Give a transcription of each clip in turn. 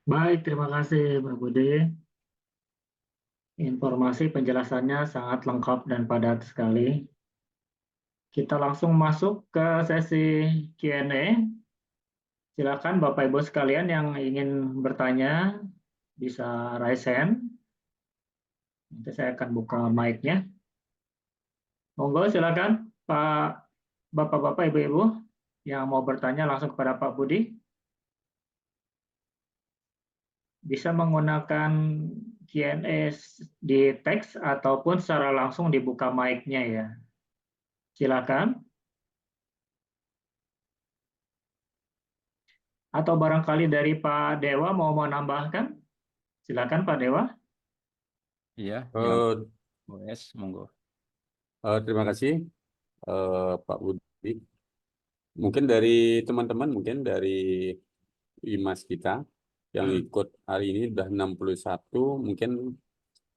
Baik, terima kasih Pak Budi. Informasi penjelasannya sangat lengkap dan padat sekali. Kita langsung masuk ke sesi Q&A. Silakan Bapak Ibu sekalian yang ingin bertanya bisa raise hand. Nanti saya akan buka mic-nya. Monggo silakan Pak Bapak-bapak, Ibu-ibu yang mau bertanya langsung kepada Pak Budi bisa menggunakan Q&A di teks ataupun secara langsung dibuka mic-nya ya. Silakan. Atau barangkali dari Pak Dewa mau menambahkan? Silakan Pak Dewa. Iya, yang Eh, OS, monggo. Terima kasih Pak Budi. Mungkin dari teman-teman, mungkin dari IMAS kita yang ikut hari ini sudah 61, mungkin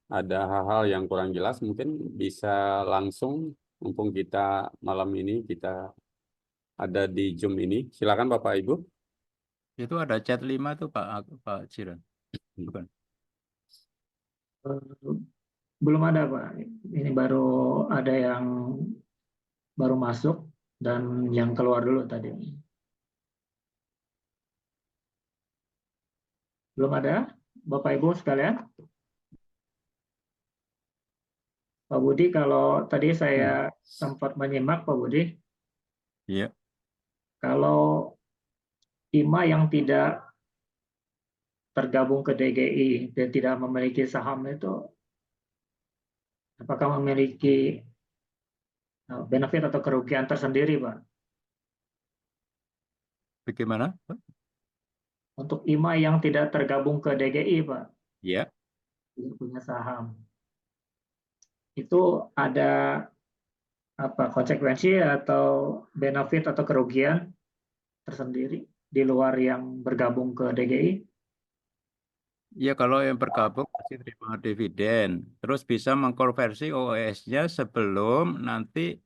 ada hal-hal yang kurang jelas, mungkin bisa langsung, mumpung kita malam ini kita ada di Zoom ini. Silakan Bapak Ibu. Itu ada chat 5 tuh Pak Jiran. Bukan. Belum ada Pak. Ini baru ada yang baru masuk dan yang keluar dulu tadi. Belum ada Bapak Ibu sekalian. Pak Budi, kalau tadi saya sempat menyimak Pak Budi, Iya. kalau IMA yang tidak tergabung ke DGI dan tidak memiliki saham itu, apakah memiliki benefit atau kerugian tersendiri, Pak? Bagaimana, Pak? Untuk IMA yang tidak tergabung ke DGI, Pak, Iya. tidak punya saham, itu ada apa konsekuensi atau benefit atau kerugian tersendiri di luar yang bergabung ke DGI? Iya, kalau yang bergabung pasti terima dividen. Terus bisa mengkonversi OS-nya sebelum nanti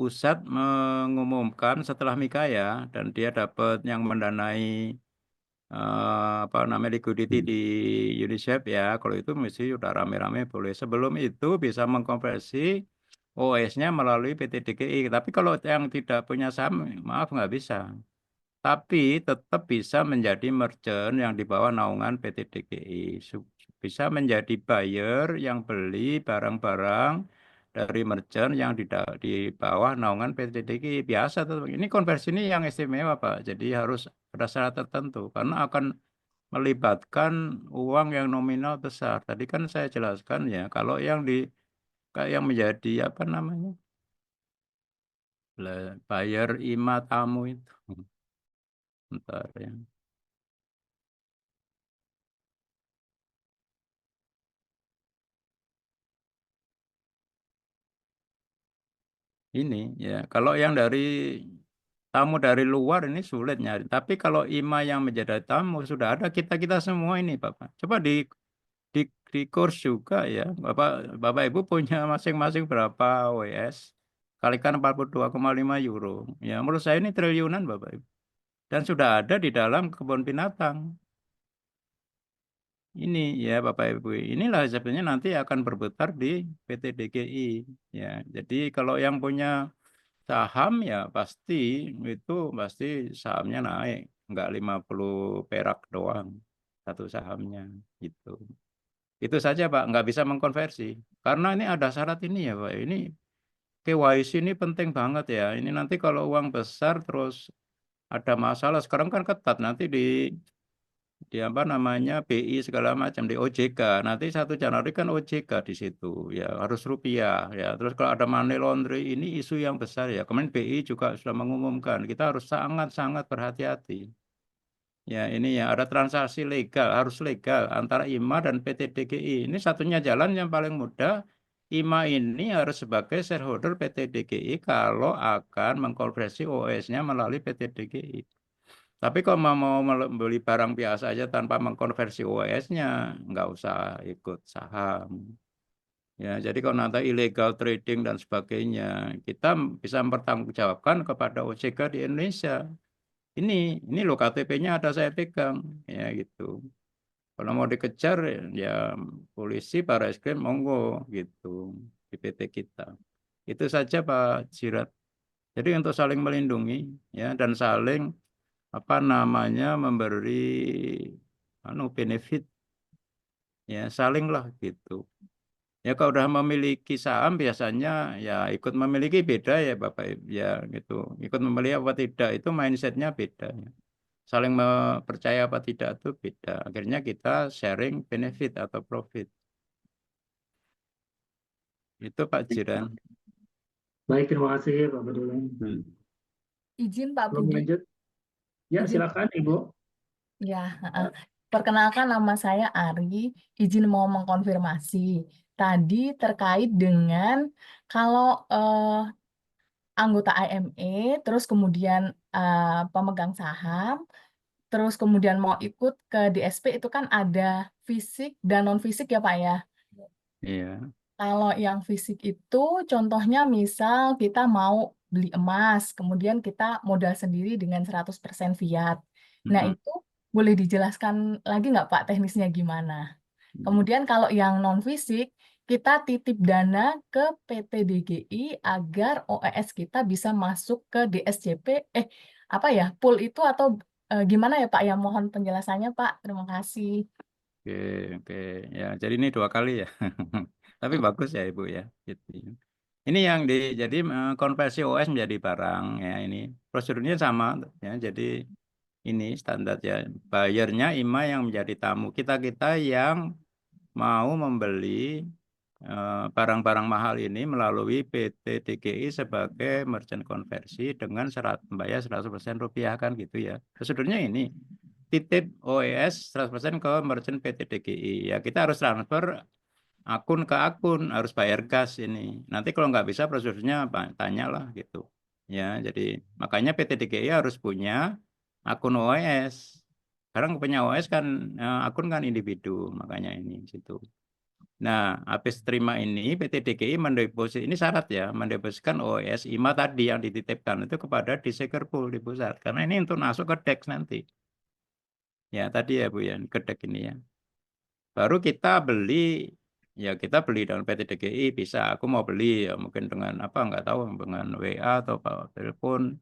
pusat mengumumkan setelah Mika ya, dan dia dapat yang mendanai apa namanya liquidity di UNICEF ya. Kalau itu mesti udah rame-rame boleh. Sebelum itu bisa mengkonversi OS-nya melalui PT DGI. Tapi kalau yang tidak punya saham, maaf nggak bisa. Tapi tetap bisa menjadi merchant yang di bawah naungan PT DGI. Bisa menjadi buyer yang beli barang-barang dari merchant yang di bawah naungan PT DGI. Biasa tetap. Ini konversi ini yang istimewa, Pak. Jadi harus ada syarat tertentu karena akan melibatkan uang yang nominal besar. Tadi kan saya jelaskan ya, kalau yang kayak yang menjadi apa namanya? Buyer IMA tamu itu. Bentar ya. Ini ya, kalau yang dari tamu dari luar ini sulit nyari. Tapi kalau IMA yang menjadi tamu sudah ada kita-kita semua ini, Bapak. Coba di di kurs juga ya. Bapak Ibu punya masing-masing berapa WS? Kalikan 42,5 euro. Ya, menurut saya ini triliunan, Bapak Ibu. Dan sudah ada di dalam kebun binatang. Ini ya Bapak Ibu, inilah sebenarnya nanti akan berputar di PT DGI. Ya, jadi kalau yang punya saham ya pasti sahamnya naik, nggak 50 perak doang satu sahamnya gitu. Itu saja Pak, nggak bisa mengkonversi. Karena ini ada syarat ini ya Pak, ini KYC ini penting banget ya. Ini nanti kalau uang besar terus ada masalah, sekarang kan ketat nanti di apa namanya BI segala macam di OJK. Nanti 1 Januari kan OJK di situ ya harus rupiah ya. Terus kalau ada money laundry ini isu yang besar ya. Kemarin BI juga sudah mengumumkan kita harus sangat-sangat berhati-hati. Ya ini ya ada transaksi legal harus legal antara IMA dan PT DGI. Ini satunya jalan yang paling mudah. IMA ini harus sebagai shareholder PT DGI kalau akan mengkonversi OS-nya melalui PT DGI. Tapi kalau mau beli barang biasa aja tanpa mengkonversi OS-nya, nggak usah ikut saham. Ya, jadi kalau nanti illegal trading dan sebagainya, kita bisa mempertanggungjawabkan kepada OJK di Indonesia. Ini loh KTP-nya ada saya pegang, ya gitu. Kalau mau dikejar ya polisi, Barreskrim monggo gitu di PT kita. Itu saja Pak Jirat. Jadi untuk saling melindungi ya dan saling apa namanya memberi benefit ya salinglah gitu. Ya kalau udah memiliki saham biasanya ya ikut memiliki beda ya Bapak ya gitu. Ikut memiliki apa tidak itu mindsetnya beda. Ya. Saling percaya apa tidak itu beda. Akhirnya kita sharing benefit atau profit. Itu Pak Jiran. Baik, terima kasih Pak Badulun. Izin Pak Belum Budi, lanjut? Ya, izin silakan Ibu. ya. Perkenalkan nama saya Ari, izin mau mengkonfirmasi. Tadi terkait dengan kalau anggota IME, terus kemudian pemegang saham, terus kemudian mau ikut ke DSP itu kan ada fisik dan non fisik ya Pak ya. Iya. Kalau yang fisik itu contohnya misal kita mau beli emas, kemudian kita modal sendiri dengan 100% fiat. Nah, Mm-mm. itu boleh dijelaskan lagi nggak Pak teknisnya gimana? Kemudian kalau yang non fisik, kita titip dana ke PT DGI agar OES kita bisa masuk ke DSCP, apa ya, pool itu atau gimana ya Pak? Ya mohon penjelasannya Pak. Terima kasih. Oke, oke. Ya, jadi ini 2 kali ya. Tapi bagus ya Ibu ya. Gitu. Ini yang jadi konversi OS menjadi barang ya ini. Prosedurnya sama ya. Jadi ini standar ya. Bayarnya IMA yang menjadi tamu. Kita yang mau membeli barang-barang mahal ini melalui PT DGI sebagai merchant konversi dengan membayar 100% rupiah kan gitu ya. Prosedurnya ini titip OES 100% ke merchant PT DGI. Ya kita harus transfer akun ke akun, harus bayar gas ini. Nanti kalau nggak bisa prosedurnya tanyalah gitu. Ya, jadi makanya PT DGI harus punya akun OES. Sekarang punya OES kan akun kan individu, makanya ini situ. Nah, habis terima ini PT DGI mendeposit ini syarat ya, mendepositkan OES IMA tadi yang dititipkan itu kepada Disekerpool di pusat. Karena ini untuk masuk ke DEX nanti. Ya, tadi ya Bu ya, ke DEX ini ya. Baru kita beli, ya kita beli dengan PT DGI bisa. Aku mau beli ya mungkin dengan apa nggak tahu dengan WA atau telepon.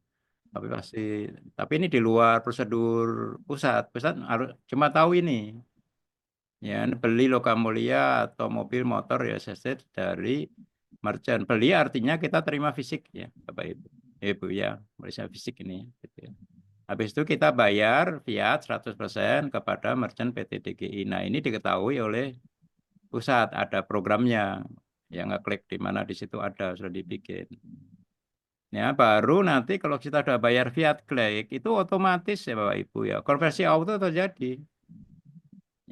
Tapi ini di luar prosedur pusat. Pusat harus cuma tahu ini. Ya, beli logam mulia atau mobil motor ya seset dari merchant. Beli artinya kita terima fisik ya, Bapak Ibu. Ibu ya, beli fisik ini gitu ya. Habis itu kita bayar fiat 100% kepada merchant PT DGI. Nah, ini diketahui oleh pusat, ada programnya. Yang ngeklik di mana di situ ada sudah dibikin. Ya, baru nanti kalau kita sudah bayar fiat klik itu otomatis ya Bapak Ibu ya. Konversi auto terjadi.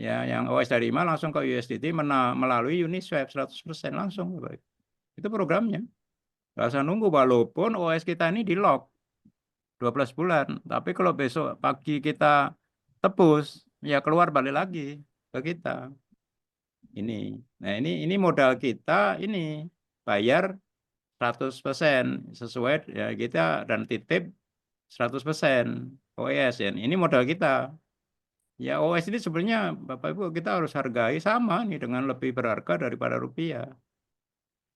Ya, yang OS dari IMA langsung ke USDT melalui Uniswap 100% langsung Bapak Ibu. Itu programnya. Nggak usah nunggu walaupun OS kita ini di lock 12 bulan. Tapi kalau besok pagi kita tebus, ya keluar balik lagi ke kita. Ini. Nah, ini modal kita ini bayar 100% sesuai ya kita dan titip 100% OES ya. Ini modal kita. Ya OES ini sebenarnya Bapak Ibu kita harus hargai sama nih dengan lebih berharga daripada rupiah.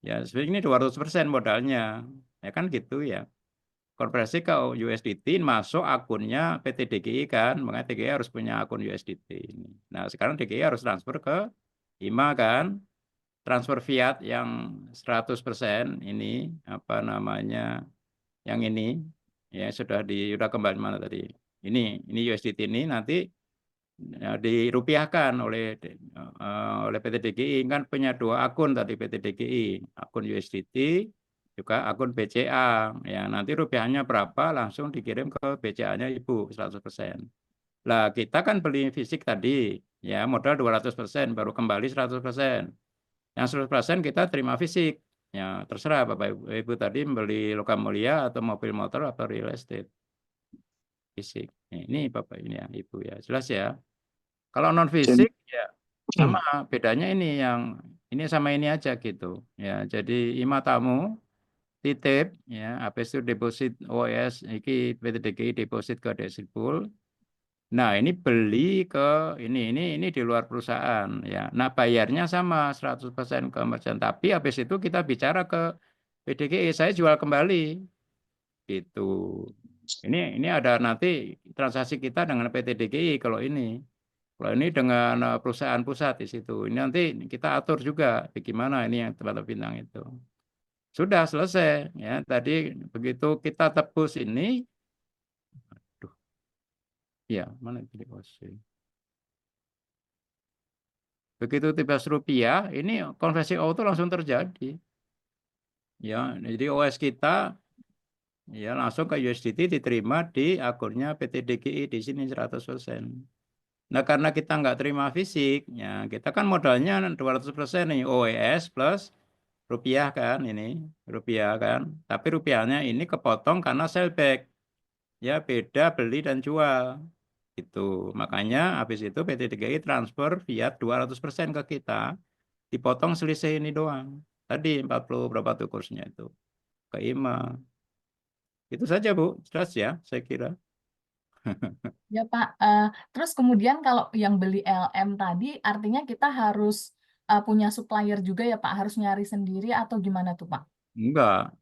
Ya sebenarnya ini 200% modalnya. Ya kan gitu ya. Konversi ke USDT masuk akunnya PT DGI kan, makanya DGI harus punya akun USDT ini. Nah, sekarang DGI harus transfer ke IMA kan, transfer fiat yang 100% ini apa namanya? Yang ini ya sudah kembali mana tadi? Ini USDT ini nanti ya, dirupiahkan oleh PT DGI kan punya 2 akun tadi PT DGI, akun USDT juga akun BCA. Ya, nanti rupiahnya berapa langsung dikirim ke BCA-nya Ibu 100%. Lah, kita kan beli fisik tadi, ya modal 200%, baru kembali 100%. Yang 100% kita terima fisik. Ya, terserah Bapak Ibu tadi membeli logam mulia atau mobil motor atau real estate. Fisik. Ini Bapak ini ya, Ibu ya. Jelas ya. Kalau non fisik ya sama bedanya ini sama ini aja gitu. Ya, jadi IMA tamu titip ya habis itu deposit OES iki PT DGI deposit ke Desikpool Nah, ini beli ke ini di luar perusahaan ya. Nah, bayarnya sama 100% ke merchant. Tapi habis itu kita bicara ke PDGI, saya jual kembali gitu. Ini ada nanti transaksi kita dengan PT DGI kalau ini. Kalau ini dengan perusahaan pusat di situ. Ini nanti kita atur juga bagaimana ini yang tempat bintang itu. Sudah selesai ya. Tadi begitu kita tebus ini, aduh, ya mana itu di OC. Begitu Rp13, ini konversi auto langsung terjadi. Ya, jadi OS kita ya langsung ke USDT diterima di akunnya PT DGI di sini 100%. Nah, karena kita nggak terima fisik, ya kita kan modalnya 200% nih OES plus rupiah kan ini, rupiah kan. Tapi rupiahnya ini kepotong karena sellback. Ya, beda beli dan jual. Itu. Makanya habis itu PT DGI transfer fiat 200% ke kita. Dipotong selisih ini doang. Tadi 40 berapa tuh kursnya itu. Ke IMA. Itu saja Bu, jelas ya saya kira. Ya Pak, terus kemudian kalau yang beli LM tadi artinya kita harus punya supplier juga ya Pak, harus nyari sendiri atau gimana tuh Pak? Enggak,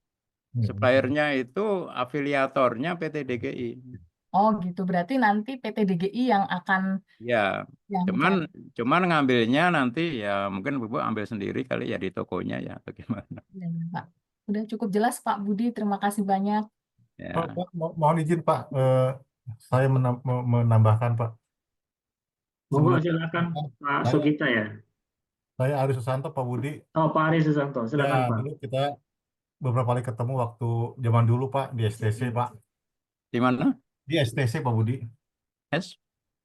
suppliernya itu afiliatornya PT DGI. Oh gitu, berarti nanti PT DGI yang akan Ya, yang cuman cari. cuman ngambilnya nanti ya mungkin Bu ambil sendiri kali ya di tokonya ya bagaimana. Ya, ya, Pak. Udah cukup jelas Pak Budi, terima kasih banyak. Ya, Pak, mohon izin Pak, saya menambahkan Pak. Monggo Sebelum silakan Pak saya, Sugita ya. saya Ari Susanto, Pak Budi. Oh, Pak Ari Susanto, Ya, silakan Pak. dulu kita beberapa kali ketemu waktu zaman dulu Pak di STC Pak. di mana? Di STC Pak Budi. S?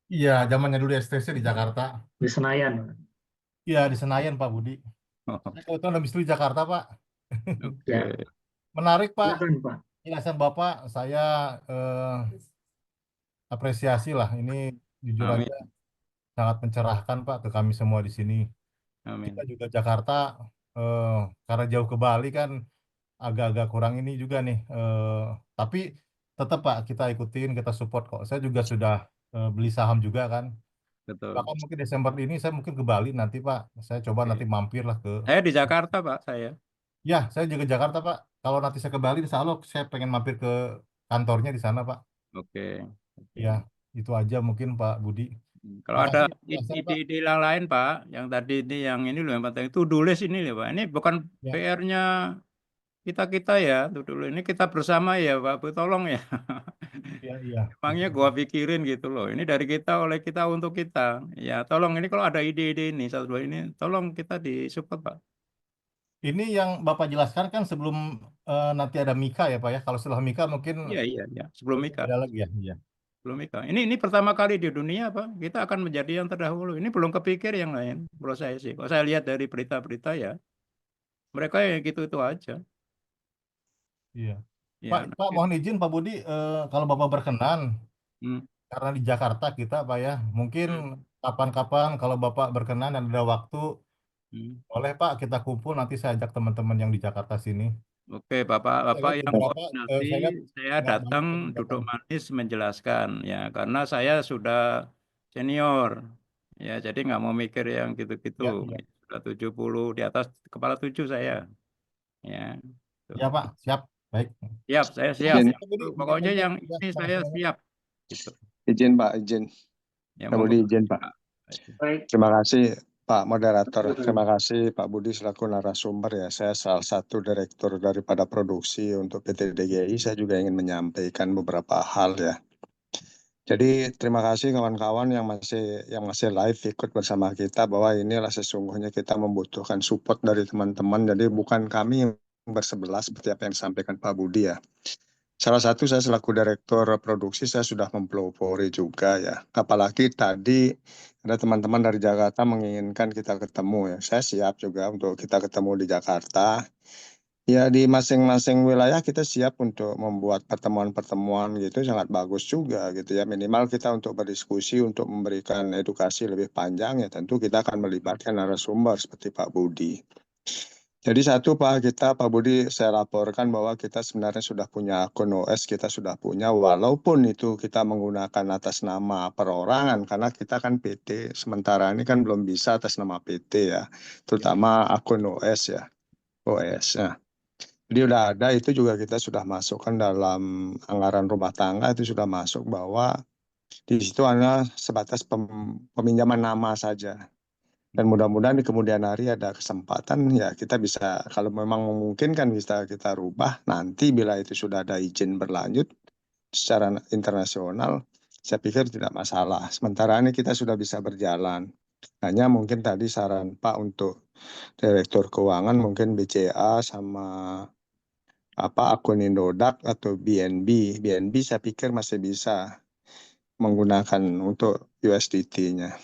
Iya, zamannya dulu di STC di Jakarta. Di Senayan. Iya, di Senayan Pak Budi. Oh, Saya kebetulan habis itu di Jakarta Pak. oke. Ya, Menarik Pak. silakan Pak. Penjelasan Bapak, saya apresiasi lah. Ini jujur Amin, aja sangat mencerahkan Pak ke kami semua di sini. amin. Kita juga Jakarta, karena jauh ke Bali kan agak-agak kurang ini juga nih. Tapi tetap Pak kita ikutin, kita support kok. Saya juga sudah beli saham juga kan. Betul. Bahkan mungkin Desember ini saya mungkin ke Bali nanti Pak. Saya coba Oke. nanti mampir lah ke. Saya di Jakarta, Pak, saya. Ya, saya juga Jakarta Pak. Kalau nanti saya ke Bali, insya Allah saya pengen mampir ke kantornya di sana Pak. Oke. Oke. Ya, itu aja mungkin Pak Budi. Kalau ada Makasih penjelasan, Pak. ide-ide yang lain, Pak, yang tadi ini loh yang penting itu tulis ini loh, Pak. Ini bukan Ya. PR-nya kita ya, tuh dulu ini kita bersama ya, Pak. Bu, tolong ya. Iya, iya. Emangnya gua pikirin gitu loh. Ini dari kita oleh kita untuk kita. Ya, tolong ini kalau ada ide-ide ini satu dua ini, tolong kita disupport, Pak. Ini yang Bapak jelaskan kan sebelum nanti ada Mika ya Pak ya. Kalau setelah Mika mungkin Iya. Sebelum Mika. beda lagi ya. Iya. Belum Mika. Ini pertama kali di dunia, Pak. Kita akan menjadi yang terdahulu. Ini belum kepikir yang lain. Menurut saya sih. Kalau saya lihat dari berita-berita ya, mereka ya gitu-itu aja. Iya. Ya, Pak mohon izin Pak Budi, kalau Bapak berkenan, hmm, karena di Jakarta kita Pak ya, mungkin kapan-kapan kalau Bapak berkenan dan ada waktu, boleh Pak kita kumpul nanti saya ajak teman-teman yang di Jakarta sini. Oke, Bapak yang Bapak, koordinasi, saya lihat saya semangat datang banget duduk datang. manis menjelaskan ya, karena saya sudah senior ya, jadi nggak mau mikir yang gitu-gitu. Ya, iya. Sudah 70 di atas kepala 7 saya ya. Tuh. Ya Pak, siap. Baik. Siap, saya siap. Izin, Pak Budi, Pokoknya yang ya, ini makasih saya banyak. siap. Gitu. izin Pak, izin. Ya, Pak monggo. Budi izin Pak. Baik, Terima kasih Pak Moderator. Terima kasih Pak Budi selaku narasumber ya. Saya salah satu direktur daripada produksi untuk PT DGI. Saya juga ingin menyampaikan beberapa hal ya. Jadi terima kasih kawan-kawan yang masih live ikut bersama kita bahwa inilah sesungguhnya kita membutuhkan support dari teman-teman. Jadi bukan kami yang bersebelah seperti apa yang disampaikan Pak Budi ya. Salah satu saya selaku direktur produksi saya sudah mempelopori juga ya. Apalagi tadi ada teman-teman dari Jakarta menginginkan kita ketemu ya. Saya siap juga untuk kita ketemu di Jakarta. Ya di masing-masing wilayah kita siap untuk membuat pertemuan-pertemuan gitu sangat bagus juga gitu ya. Minimal kita untuk berdiskusi untuk memberikan edukasi lebih panjang ya tentu kita akan melibatkan narasumber seperti Pak Budi. Jadi satu Pak Budi, saya laporkan bahwa kita sebenarnya sudah punya akun OS, kita sudah punya, walaupun itu kita menggunakan atas nama perorangan, karena kita kan PT, sementara ini kan belum bisa atas nama PT ya, terutama akun OS ya, OS. Nah, jadi udah ada, itu juga kita sudah masukkan dalam anggaran rumah tangga, itu sudah masuk bahwa di situ hanya sebatas peminjaman nama saja. Dan mudah-mudahan di kemudian hari ada kesempatan ya kita bisa, kalau memang memungkinkan kita rubah nanti bila itu sudah ada izin berlanjut secara internasional, saya pikir tidak masalah. Sementara ini kita sudah bisa berjalan. Hanya mungkin tadi saran Pak untuk Direktur Keuangan mungkin BCA sama akun Indodax atau BNB. BNB saya pikir masih bisa menggunakan untuk USDT-nya.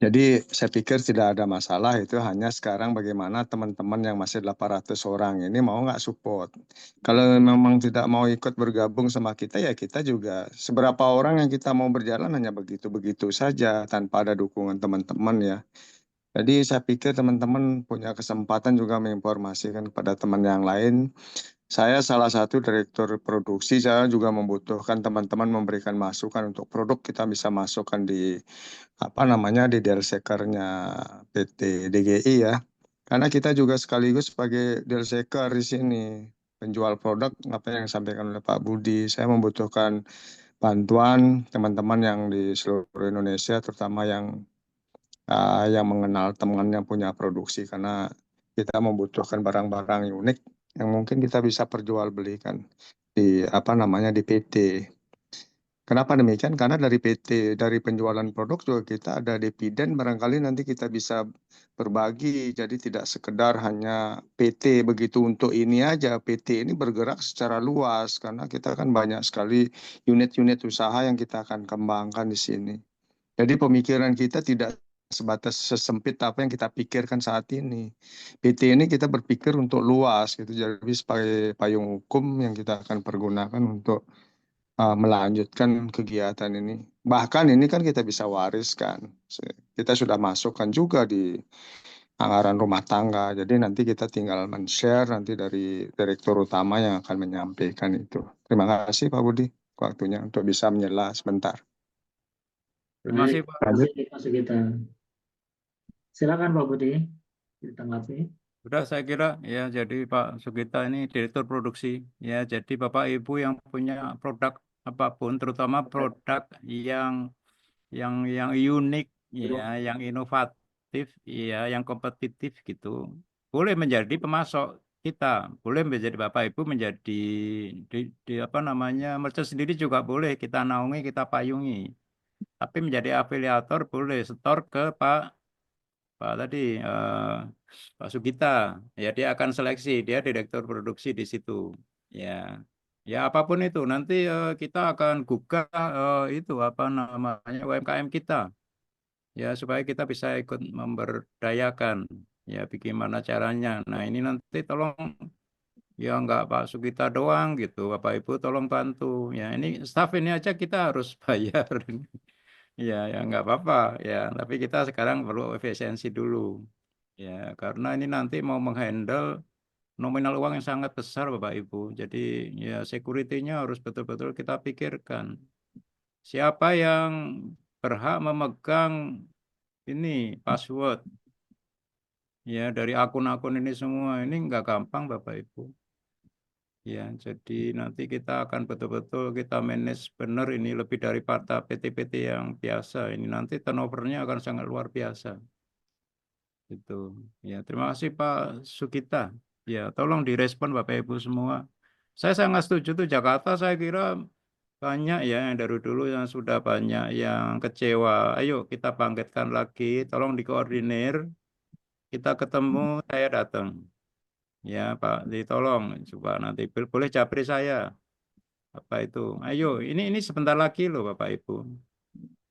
Jadi saya pikir tidak ada masalah, itu hanya sekarang bagaimana teman-teman yang masih 800 orang ini mau nggak support. Kalau memang tidak mau ikut bergabung sama kita, ya kita juga seberapa orang yang kita mau berjalan hanya begitu-begitu saja tanpa ada dukungan teman-teman ya. Jadi saya pikir teman-teman punya kesempatan juga menginformasikan kepada teman yang lain. Saya salah satu direktur produksi, saya juga membutuhkan teman-teman memberikan masukan untuk produk kita bisa masukkan di di deal shaker-nya PT DGI ya. Karena kita juga sekaligus sebagai deal shaker di sini, penjual produk apa yang disampaikan oleh Pak Budi. Saya membutuhkan bantuan teman-teman yang di seluruh Indonesia, terutama yang mengenal teman yang punya produksi, karena kita membutuhkan barang-barang unik yang mungkin kita bisa perjualbelikan di di PT. Kenapa demikian? Karena dari PT, dari penjualan produk juga kita ada dividen, barangkali nanti kita bisa berbagi, jadi tidak sekedar hanya PT begitu untuk ini aja. PT ini bergerak secara luas, karena kita kan banyak sekali unit-unit usaha yang kita akan kembangkan di sini. Jadi pemikiran kita tidak sebatas sesempit apa yang kita pikirkan saat ini. PT ini kita berpikir untuk luas gitu, jadi sebagai payung hukum yang kita akan pergunakan untuk melanjutkan kegiatan ini. Bahkan ini kan kita bisa wariskan. Kita sudah masukkan juga di anggaran rumah tangga. Jadi nanti kita tinggal men-share nanti dari direktur utama yang akan menyampaikan itu. Terima kasih Pak Budi waktunya untuk bisa menyela sebentar. Terima kasih, Baik, Pak. terima kasih Pak Sugita. Silakan Pak Budi ditanggapi. Sudah saya kira ya, jadi Pak Sugita ini Direktur Produksi ya, jadi Bapak Ibu yang punya produk apapun, terutama produk yang unik ya, yang inovatif ya, yang kompetitif gitu, boleh menjadi pemasok kita, boleh menjadi Bapak Ibu menjadi merchant sendiri juga boleh, kita naungi, kita payungi. Tapi menjadi afiliator boleh, setor ke Pak Pak Sugita ya, dia akan seleksi, dia direktur produksi di situ ya. Ya apapun itu nanti kita akan gugah itu UMKM kita ya, supaya kita bisa ikut memberdayakan ya, bagaimana caranya. Nah ini nanti tolong ya, nggak Pak Sugita doang gitu, Bapak Ibu tolong bantu ya, ini staff ini aja kita harus bayar. Ya nggak apa-apa ya, tapi kita sekarang perlu efisiensi dulu. Ya, karena ini nanti mau menghandle nominal uang yang sangat besar Bapak Ibu. Jadi ya security-nya harus betul-betul kita pikirkan. Siapa yang berhak memegang ini password ya dari akun-akun ini semua, ini nggak gampang Bapak Ibu. Ya, jadi nanti kita akan betul-betul kita manage benar ini, lebih daripada PT-PT yang biasa. Ini nanti turnover-nya akan sangat luar biasa. Itu. Ya, terima kasih Pak Sugita. Ya, tolong direspon Bapak Ibu semua. Saya sangat setuju tuh, Jakarta saya kira banyak ya yang dari dulu yang sudah banyak yang kecewa. Ayo kita bangkitkan lagi, tolong dikoordinir. Kita ketemu, saya datang. Ya Pak, tolong coba nanti boleh japri saya. Apa itu? Ayo, ini sebentar lagi loh Bapak Ibu.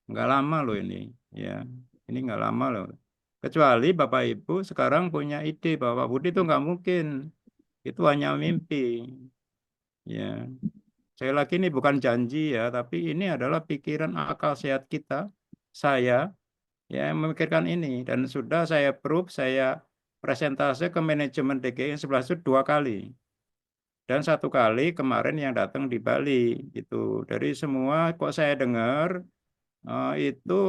Nggak lama loh ini. Ya, ini nggak lama loh. Kecuali Bapak Ibu sekarang punya ide bahwa Budi itu nggak mungkin. Itu hanya mimpi. Ya, saya lagi ini bukan janji ya, tapi ini adalah pikiran akal sehat kita. Saya ya memikirkan ini dan sudah saya proof, saya presentase ke manajemen DGI 11 itu 2 kali. Dan 1 kali kemarin yang datang di Bali gitu. Dari semua kok saya dengar itu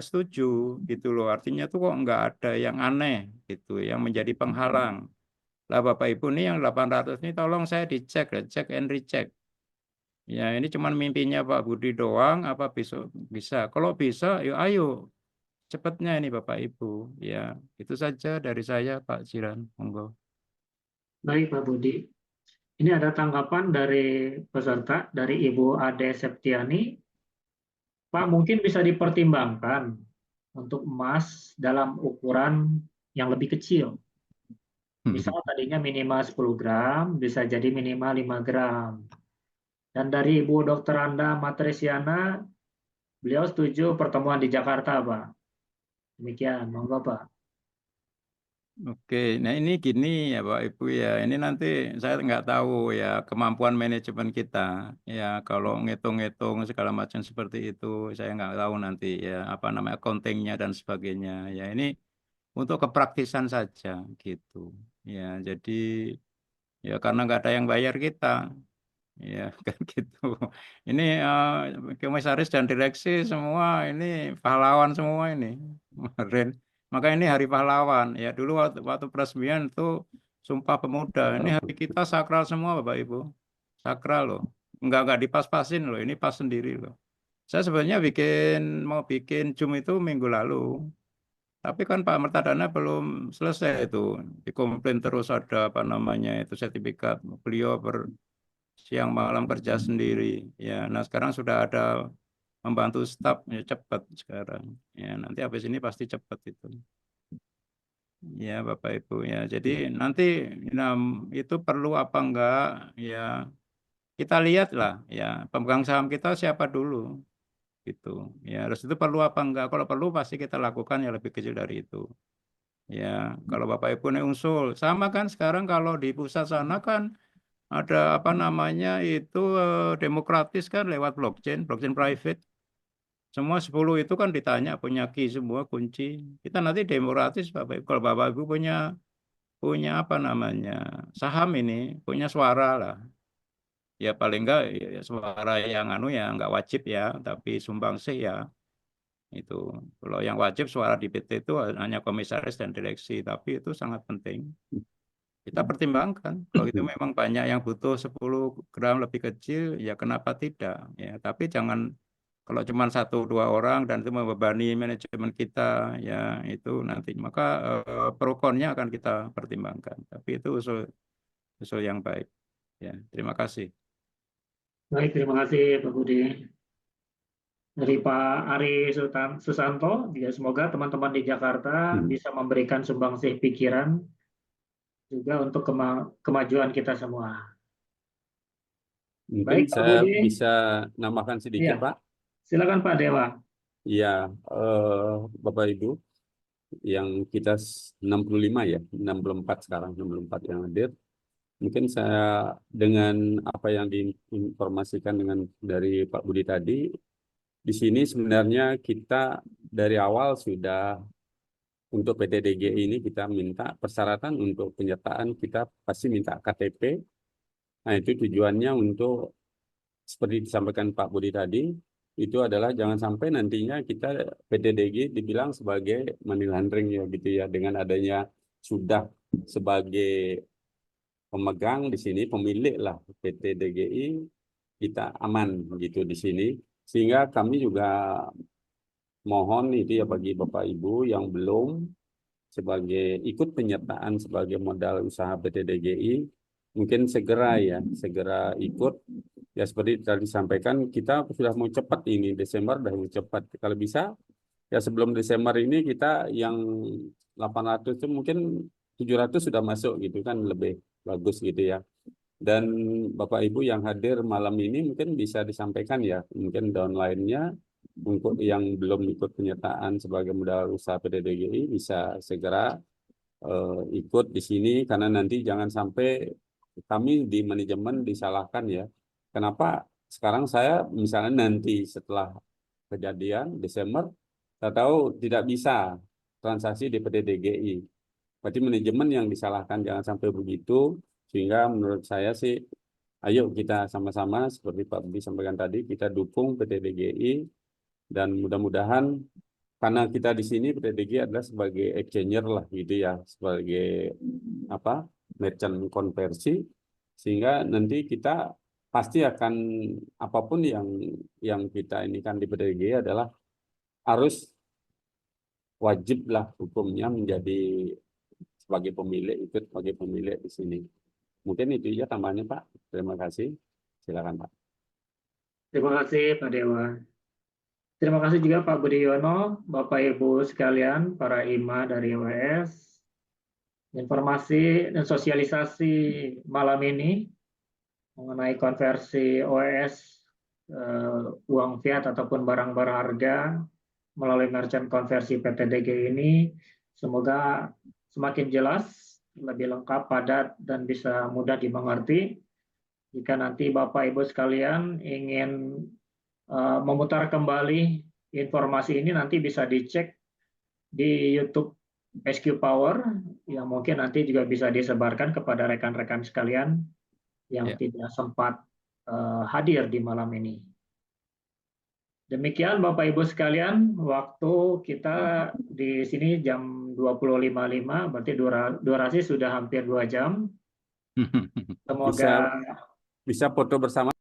setuju gitu loh. Artinya tuh kok nggak ada yang aneh gitu yang menjadi penghalang. Lah Bapak Ibu nih yang 800 ini tolong saya dicek, cek and recheck. Ya ini cuman mimpinya Pak Budi doang apa besok bisa. Kalau bisa ya ayo cepatnya ini Bapak Ibu. Ya itu saja dari saya Pak Jiran. Monggo. Baik Pak Budi. Ini ada tanggapan dari peserta, dari Ibu Ade Septiani. Pak, mungkin bisa dipertimbangkan untuk emas dalam ukuran yang lebih kecil. Misal tadinya minimal 10 gram, bisa jadi minimal 5 gram. Dan dari Ibu Dr. Anda Matresiana, beliau setuju pertemuan di Jakarta, Pak. Demikian, monggo Pak. Oke, nah ini gini ya Pak Ibu ya, ini nanti saya nggak tahu ya kemampuan manajemen kita ya kalau ngitung-ngitung segala macam seperti itu saya nggak tahu nanti ya apa namanya accounting-nya dan sebagainya ya ini untuk kepraktisan saja gitu ya jadi ya karena nggak ada yang bayar kita ya kan gitu ini komisaris dan direksi semua ini pahlawan semua ini kemarin. Maka ini hari pahlawan. Ya dulu waktu peresmian itu Sumpah Pemuda. Ini hari kita sakral semua Bapak Ibu. Sakral loh. Enggak dipas-pasin loh. Ini pas sendiri loh. Saya sebenarnya mau bikin Zoom itu minggu lalu. Tapi kan Pak Mertadana belum selesai itu. Dikomplain terus ada apa namanya itu sertifikat. Beliau siang malam kerja sendiri. Ya, nah sekarang sudah ada membantu staf ya cepat sekarang. Ya, nanti habis ini pasti cepat itu. Ya Bapak Ibu ya. Jadi nanti itu perlu apa enggak ya kita lihat lah ya pemegang saham kita siapa dulu gitu. Ya harus itu perlu apa enggak. Kalau perlu pasti kita lakukan yang lebih kecil dari itu. Ya kalau Bapak Ibu nih usul sama kan sekarang kalau di pusat sana kan ada apa namanya itu demokratis kan lewat blockchain private. Semua 10 itu kan ditanya punya key semua kunci. Kita nanti demokratis Bapak Ibu. Kalau Bapak Ibu punya apa namanya saham ini punya suara lah. Ya paling enggak ya, suara yang ya enggak wajib ya, tapi sumbangsih ya itu. Kalau yang wajib suara di PT itu hanya komisaris dan direksi, tapi itu sangat penting. Kita pertimbangkan. Kalau itu memang banyak yang butuh 10 gram lebih kecil, ya kenapa tidak? Ya, tapi jangan kalau cuma 1-2 orang dan itu membebani manajemen kita, ya itu nanti maka pro konnya akan kita pertimbangkan. Tapi itu usul yang baik. Ya, terima kasih. Baik, terima kasih Pak Budi. Dari Pak Ari Susanto, ya semoga teman-teman di Jakarta bisa memberikan sumbangsih pikiran juga untuk kemajuan kita semua. Mungkin Baik, Pak saya Budi. bisa nambahkan sedikit, Iya. Pak. Silakan Pak Dewa. Iya, Bapak Ibu, yang kita 65 ya, 64 sekarang, 64 yang hadir. Mungkin saya dengan apa yang diinformasikan dari Pak Budi tadi, di sini sebenarnya kita dari awal sudah untuk PT DGI ini kita minta persyaratan untuk penyertaan kita pasti minta KTP. Nah itu tujuannya untuk seperti disampaikan Pak Budi tadi, itu adalah jangan sampai nantinya kita PT DGI dibilang sebagai money laundering ya gitu ya dengan adanya sudah sebagai pemegang di sini pemilik lah PT DGI kita aman gitu di sini sehingga kami juga mohon itu ya bagi Bapak Ibu yang belum sebagai ikut penyertaan sebagai modal usaha PT DGI mungkin segera ikut ya seperti tadi disampaikan kita sudah mau cepat ini Desember sudah mau cepat kalau bisa ya sebelum Desember ini kita yang 800 itu mungkin 700 sudah masuk gitu kan lebih bagus gitu ya dan Bapak Ibu yang hadir malam ini mungkin bisa disampaikan ya mungkin downline-nya untuk yang belum ikut penyertaan sebagai modal usaha PT DGI bisa segera ikut di sini karena nanti jangan sampai kami di manajemen disalahkan ya. Kenapa sekarang saya misalnya nanti setelah kejadian Desember, saya tahu tidak bisa transaksi di PT DGI. Berarti manajemen yang disalahkan, jangan sampai begitu. Sehingga menurut saya sih, ayo kita sama-sama seperti Pak Budi sampaikan tadi, kita dukung PT DGI dan mudah-mudahan karena kita di sini PT DGI adalah sebagai exchanger lah gitu ya, sebagai apa merchant konversi, sehingga nanti kita pasti akan apapun yang kita ini kan di PT DGI adalah harus wajiblah hukumnya menjadi sebagai pemilik, ikut sebagai pemilik di sini. Mungkin itu ya tambahannya Pak. Terima kasih. Silakan Pak. Terima kasih Pak Dewa. Terima kasih juga Pak Budiono, Bapak Ibu sekalian, para IMA dari WS. Informasi dan sosialisasi malam ini mengenai konversi OES uang fiat ataupun barang berharga melalui merchant konversi PT DGI ini semoga semakin jelas, lebih lengkap, padat, dan bisa mudah dimengerti. Jika nanti Bapak Ibu sekalian ingin memutar kembali informasi ini, nanti bisa dicek di YouTube SQ Power, yang mungkin nanti juga bisa disebarkan kepada rekan-rekan sekalian yang tidak sempat hadir di malam ini. Demikian Bapak Ibu sekalian, waktu kita di sini jam 20.55, berarti durasi sudah hampir 2 jam. Semoga bisa foto bersama.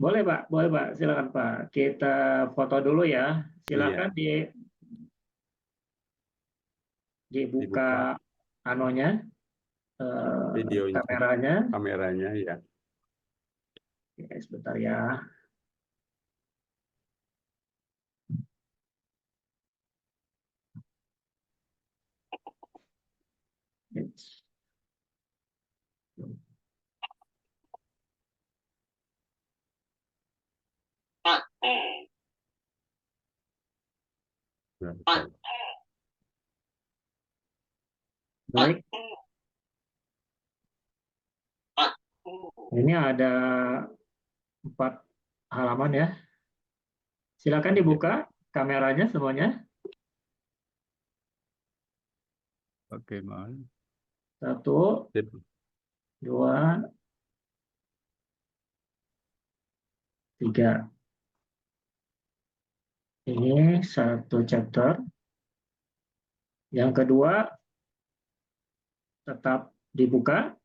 boleh Pak, silakan Pak. Kita foto dulu ya. Silakan dibuka anunya, videonya, kameranya ya. Oke, sebentar ya. Baik. Ini ada 4 halaman ya. Silakan dibuka kameranya semuanya. Oke, Mas. 1, 2, 3. Ini 1 chapter. Yang kedua tetap dibuka.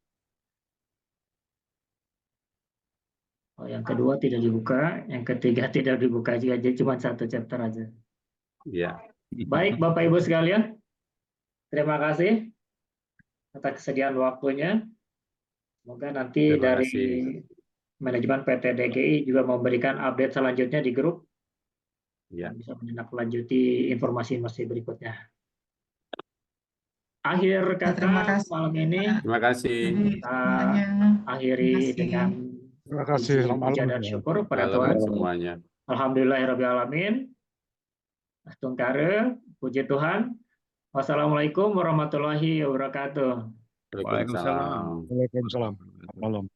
Oh, yang kedua tidak dibuka, yang ketiga tidak dibuka juga, jadi cuma 1 chapter aja. Iya. Baik Bapak Ibu sekalian, terima kasih atas kesediaan waktunya. Semoga nanti dari manajemen PT DGI juga memberikan update selanjutnya di grup. Ya. Bisa menindaklanjuti informasi-informasi berikutnya. Akhir kata malam ini. Terima kasih. Kita akhiri dengan terima kasih. puja dan syukur pada Tuhan semuanya. Alhamdulillahirrahmanirrahim. Astungkare, puji Tuhan. Wassalamualaikum warahmatullahi wabarakatuh. Waalaikumsalam. Waalaikumsalam. Malam.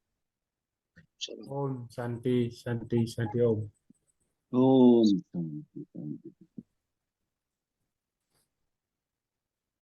Om Santi Santi Santi Om. Om Santi Santi.